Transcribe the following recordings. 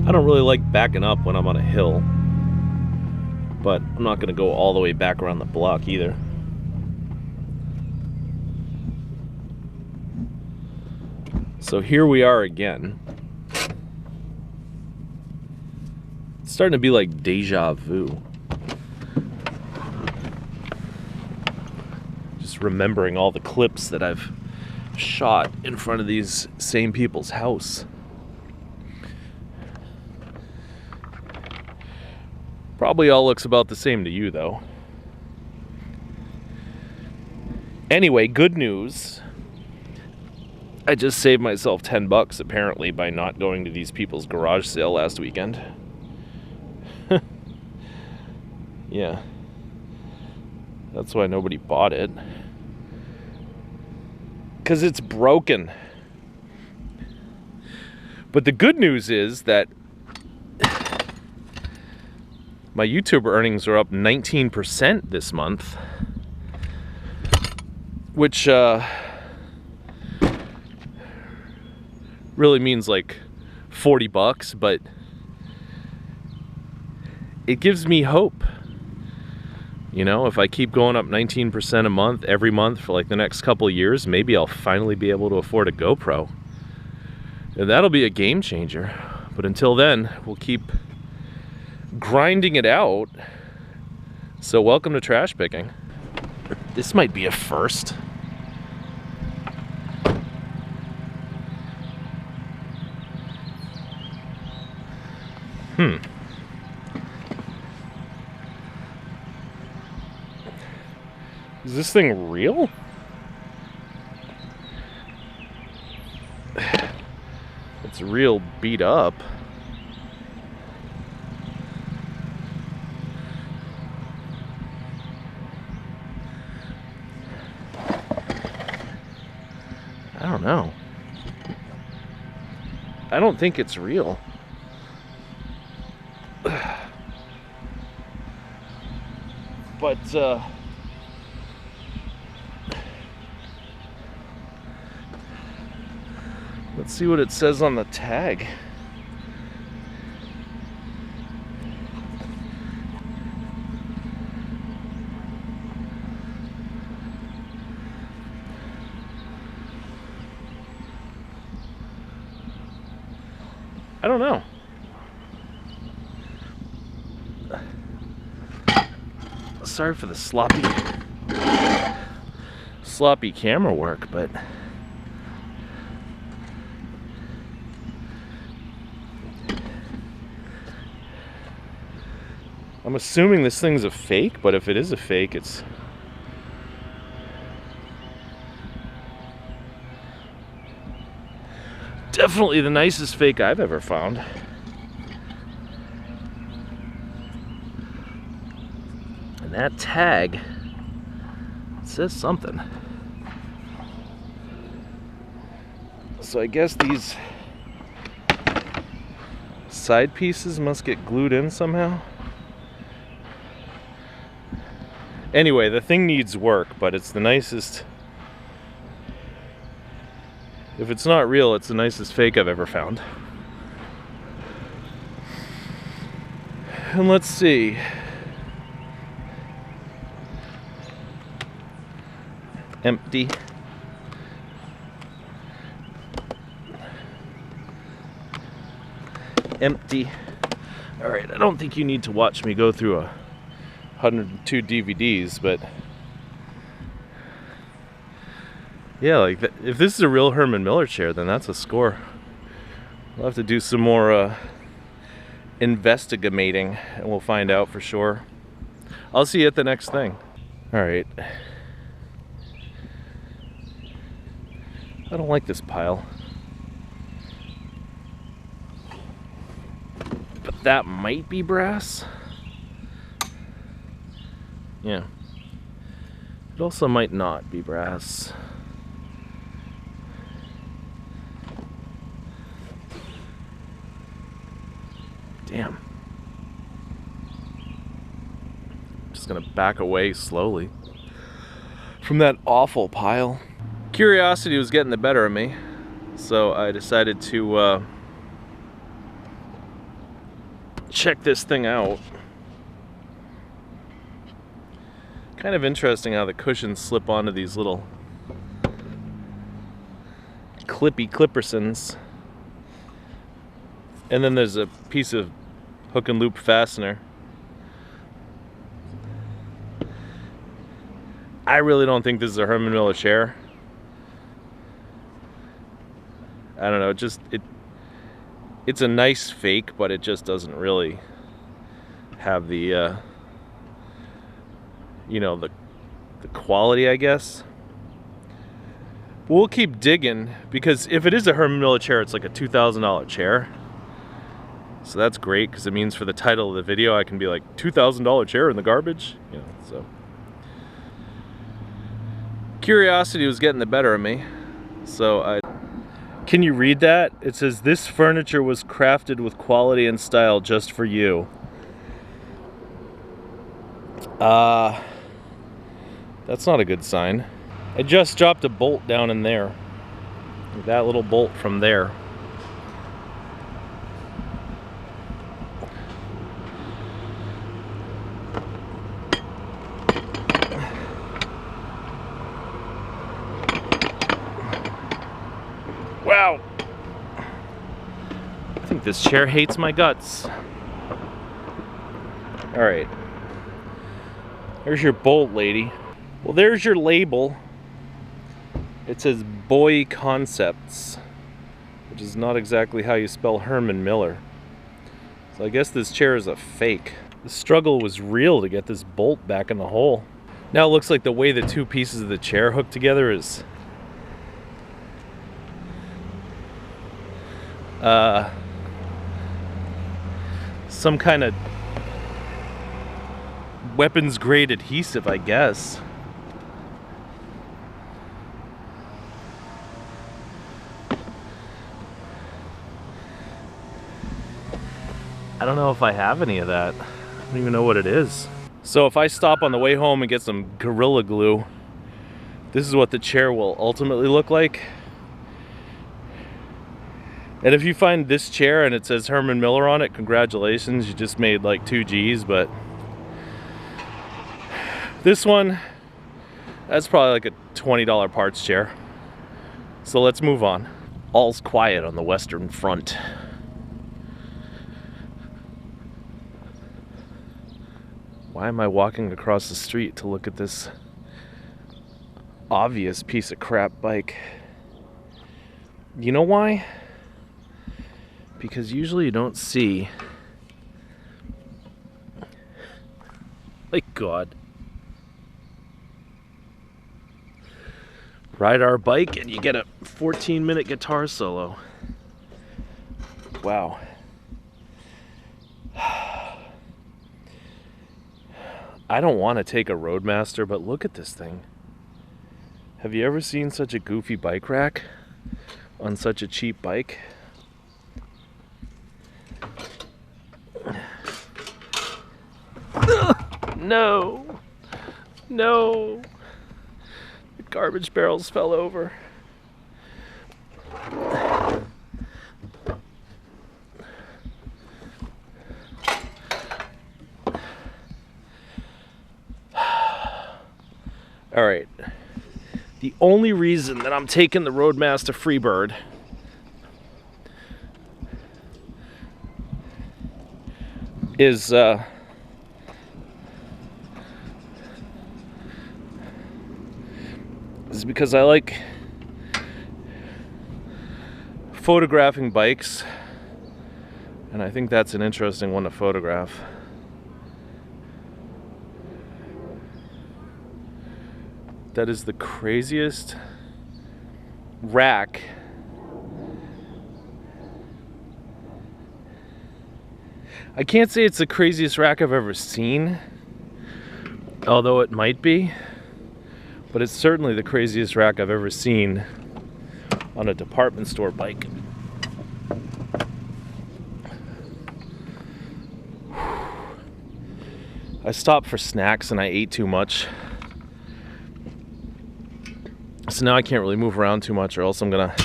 I don't really like backing up when I'm on a hill, but I'm not going to go all the way back around the block either. So here we are again. It's starting to be like deja vu. Just remembering all the clips that I've shot in front of these same people's house. Probably all looks about the same to you, though. Anyway, good news. I just saved myself $10 apparently by not going to these people's garage sale last weekend. Yeah. That's why nobody bought it. 'Cause it's broken. But the good news is that my YouTube earnings are up 19% this month, which really means like $40, but it gives me hope. You know, if I keep going up 19% a month, every month for like the next couple of years, maybe I'll finally be able to afford a GoPro. And that'll be a game changer. But until then, we'll keep grinding it out. So welcome to trash picking. This might be a first. Is this thing real? It's real beat up. I don't know. I don't think it's real. But let's see what it says on the tag. I don't know. Sorry for the sloppy camera work, but I'm assuming this thing's a fake, but if it is a fake, it's definitely the nicest fake I've ever found. And that tag says something. So I guess these side pieces must get glued in somehow. Anyway, the thing needs work, but it's the nicest. If it's not real, it's the nicest fake I've ever found. And let's see. Empty. Empty. All right, I don't think you need to watch me go through 102 DVDs, but yeah, like if this is a real Herman Miller chair, then that's a score. We'll have to do some more investigating, and we'll find out for sure. I'll see you at the next thing. All right. I don't like this pile. But that might be brass. Yeah. It also might not be brass. Damn. Just gonna back away slowly from that awful pile. Curiosity was getting the better of me, so I decided to check this thing out. Kind of interesting how the cushions slip onto these little clippy clippersons. And then there's a piece of hook and loop fastener. I really don't think this is a Herman Miller chair. I don't know, it's a nice fake, but it just doesn't really have the you know, the quality, I guess. But we'll keep digging, because if it is a Herman Miller chair, it's like a $2,000 chair. So that's great, because it means for the title of the video I can be like, $2,000 chair in the garbage, you know. So curiosity was getting the better of me. So can you read that? It says, "This furniture was crafted with quality and style just for you." That's not a good sign. I just dropped a bolt down in there. That little bolt from there. Wow. I think this chair hates my guts. All right. There's your bolt, lady. Well, there's your label. It says Boy Concepts, which is not exactly how you spell Herman Miller. So I guess this chair is a fake. The struggle was real to get this bolt back in the hole. Now it looks like the way the two pieces of the chair hook together is some kind of weapons grade adhesive, I guess. I don't know if I have any of that. I don't even know what it is. So if I stop on the way home and get some Gorilla Glue, this is what the chair will ultimately look like. And if you find this chair and it says Herman Miller on it, congratulations, you just made like 2 G's. But this one, that's probably like a $20 parts chair. So let's move on. All's quiet on the Western Front. Why am I walking across the street to look at this obvious piece of crap bike? You know why? Because usually you don't see... Like God. Ride our bike and you get a 14-minute guitar solo. Wow. I don't want to take a Roadmaster, but look at this thing. Have you ever seen such a goofy bike rack on such a cheap bike? No! No! The garbage barrels fell over. All right, the only reason that I'm taking the Roadmaster Freebird is because I like photographing bikes, and I think that's an interesting one to photograph. That is the craziest rack I can't say it's the craziest rack I've ever seen, although it might be, but it's certainly the craziest rack I've ever seen on a department store bike. I stopped for snacks and I ate too much. So now I can't really move around too much, or else I'm gonna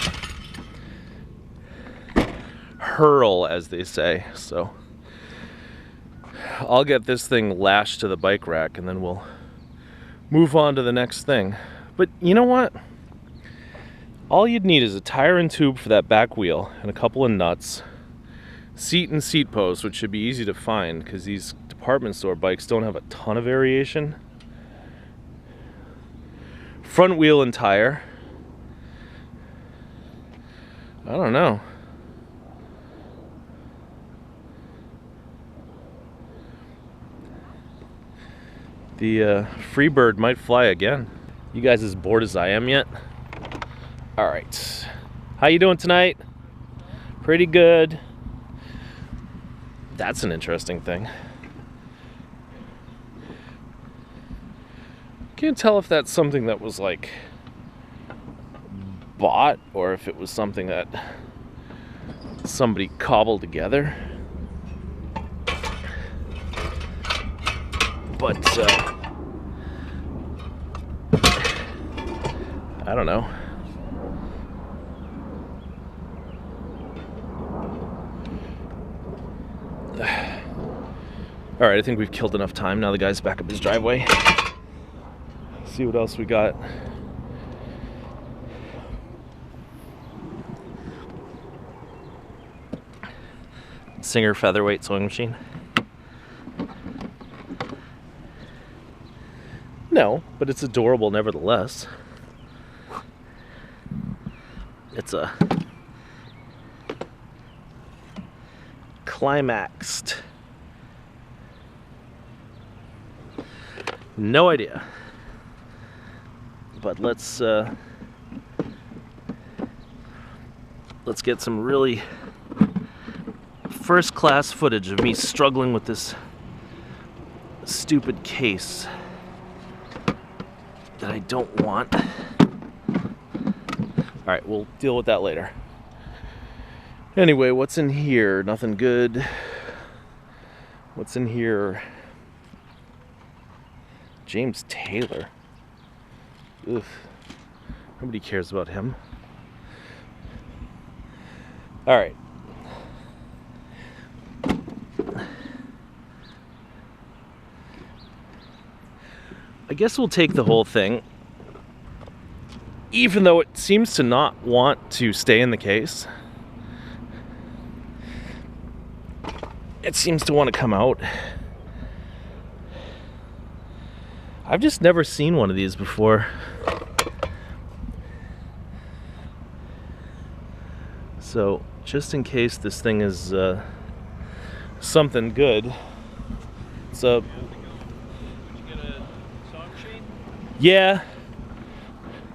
hurl, as they say. So I'll get this thing lashed to the bike rack and then we'll move on to the next thing. But you know what? All you'd need is a tire and tube for that back wheel and a couple of nuts, seat and seat post, which should be easy to find because these department store bikes don't have a ton of variation. Front wheel and tire. I don't know. The Freebird might fly again. You guys as bored as I am yet? All right. How you doing tonight? Pretty good. That's an interesting thing. Can't tell if that's something that was like bought or if it was something that somebody cobbled together. But I don't know. All right, I think we've killed enough time. Now the guy's back up his driveway. See what else we got. Singer featherweight sewing machine. No, but it's adorable nevertheless. It's a climaxed. No idea. But let's get some really first-class footage of me struggling with this stupid case that I don't want. All right, we'll deal with that later. Anyway, what's in here? Nothing good. What's in here? James Taylor. Ugh. Nobody cares about him. All right. I guess we'll take the whole thing, even though it seems to not want to stay in the case. It seems to want to come out. I've just never seen one of these before. So, just in case this thing is something good, it's a... Yeah,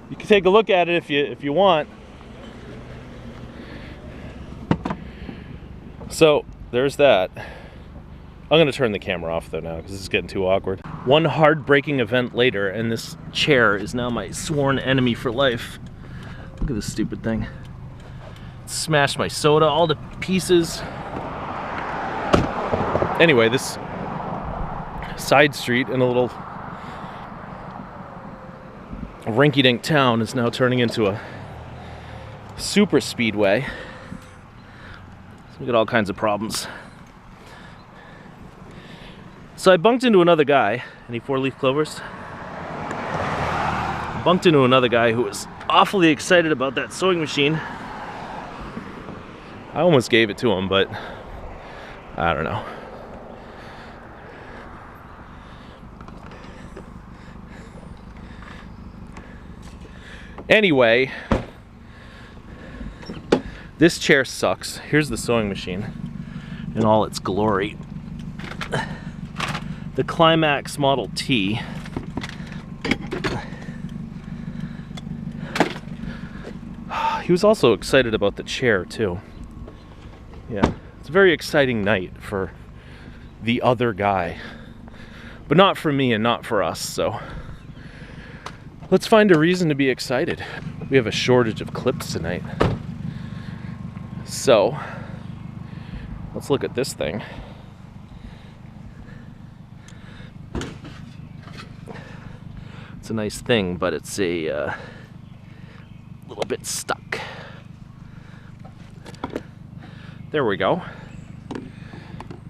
you can take a look at it if you want. So there's that. I'm gonna turn the camera off though now because it's getting too awkward. One heartbreaking event later, and this chair is now my sworn enemy for life. Look at this stupid thing. It smashed my soda all to pieces. Anyway, this side street in a little rinky-dink town is now turning into a super speedway. So we got all kinds of problems. So I bumped into another guy. Any 4-leaf clovers? Bumped into another guy who was awfully excited about that sewing machine. I almost gave it to him, but I don't know. Anyway, this chair sucks. Here's the sewing machine in all its glory. The Climax Model T. He was also excited about the chair too. Yeah, it's a very exciting night for the other guy, but not for me and not for us, so let's find a reason to be excited. We have a shortage of clips tonight. So, let's look at this thing. It's a nice thing, but it's a little bit stuck. There we go.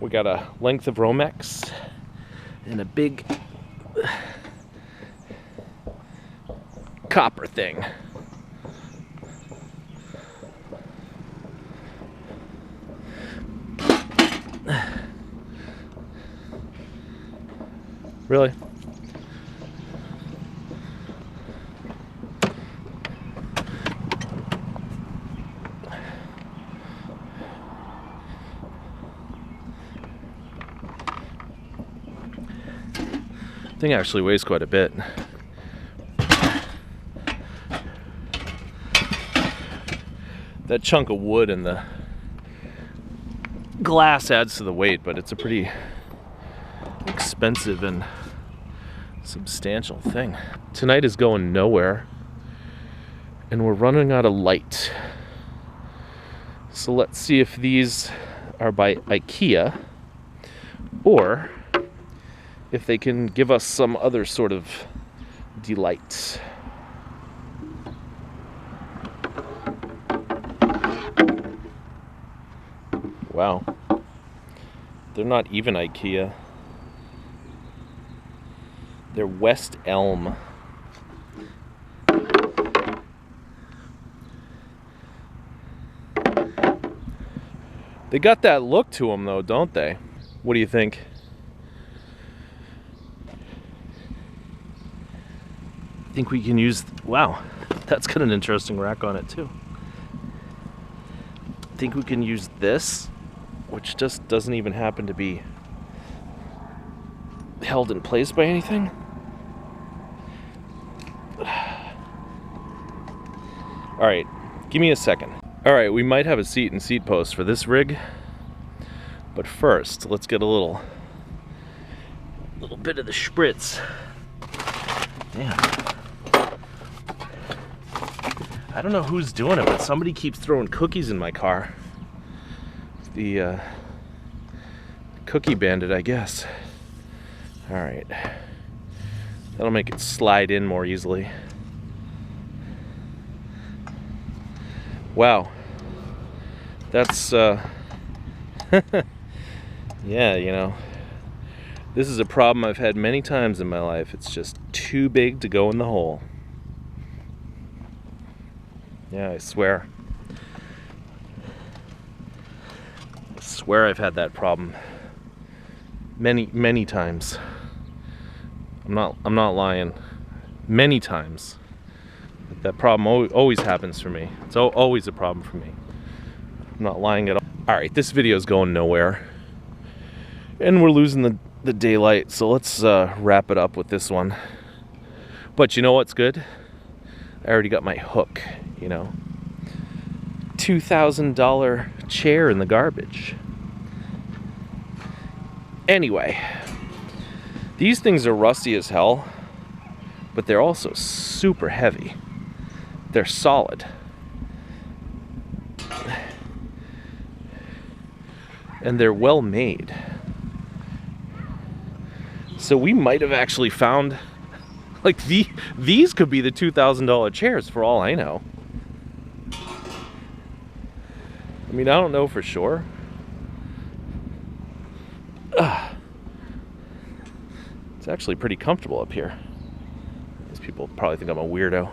We got a length of Romex and a big copper thing. Really? Thing actually weighs quite a bit. That chunk of wood and the glass adds to the weight, but it's a pretty expensive and substantial thing. Tonight is going nowhere, and we're running out of light. So let's see if these are by IKEA, or if they can give us some other sort of delight. Wow. They're not even IKEA. They're West Elm. They got that look to them though, don't they? What do you think? I think we can use, wow, that's got an interesting rack on it too. I think we can use this, which just doesn't even happen to be held in place by anything. All right, give me a second. All right, we might have a seat and seat post for this rig, but first, let's get a little bit of the spritz. Damn. I don't know who's doing it, but somebody keeps throwing cookies in my car. The cookie bandit, I guess. All right, that'll make it slide in more easily. Wow, that's yeah, you know, this is a problem I've had many times in my life. It's just too big to go in the hole. Yeah, I swear I've had that problem many times. I'm not lying. Many times. That problem always happens for me. It's always a problem for me. I'm not lying at all. All right, this video is going nowhere, and we're losing the daylight. So let's wrap it up with this one. But you know what's good? I already got my hook. You know, $2,000 chair in the garbage. Anyway, these things are rusty as hell, but they're also super heavy. They're solid. And they're well made. So we might have actually found, like, these could be the $2,000 chairs for all I know. I mean, I don't know for sure. It's actually pretty comfortable up here. These people probably think I'm a weirdo.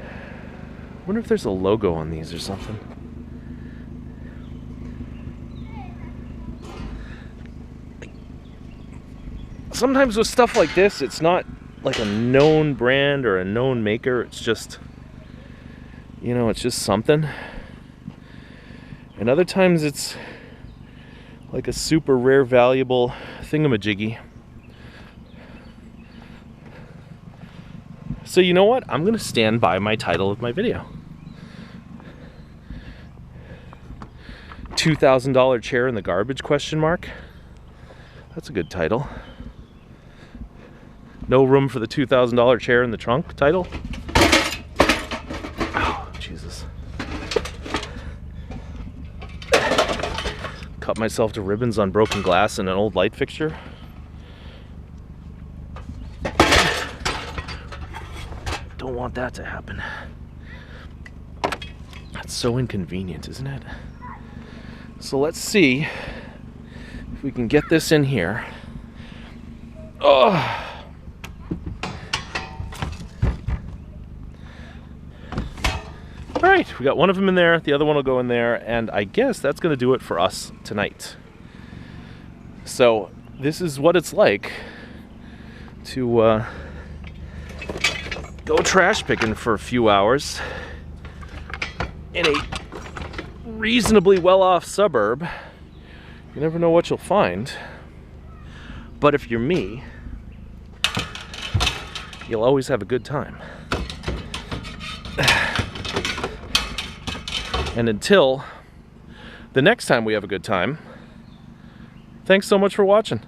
I wonder if there's a logo on these or something. Sometimes with stuff like this, it's not like a known brand or a known maker. It's just, you know, it's just something. And other times it's like a super rare, valuable thingamajiggy. So you know what? I'm gonna stand by my title of my video. $2,000 chair in the garbage, question mark? That's a good title. No room for the $2,000 chair in the trunk title? Oh, Jesus. Cut myself to ribbons on broken glass and an old light fixture. Don't want that to happen. That's so inconvenient, isn't it? So let's see if we can get this in here. Oh. All right, we got one of them in there, the other one will go in there, and I guess that's going to do it for us tonight. So this is what it's like to go trash picking for a few hours in a reasonably well-off suburb. You never know what you'll find. But if you're me, you'll always have a good time. And until the next time we have a good time, thanks so much for watching.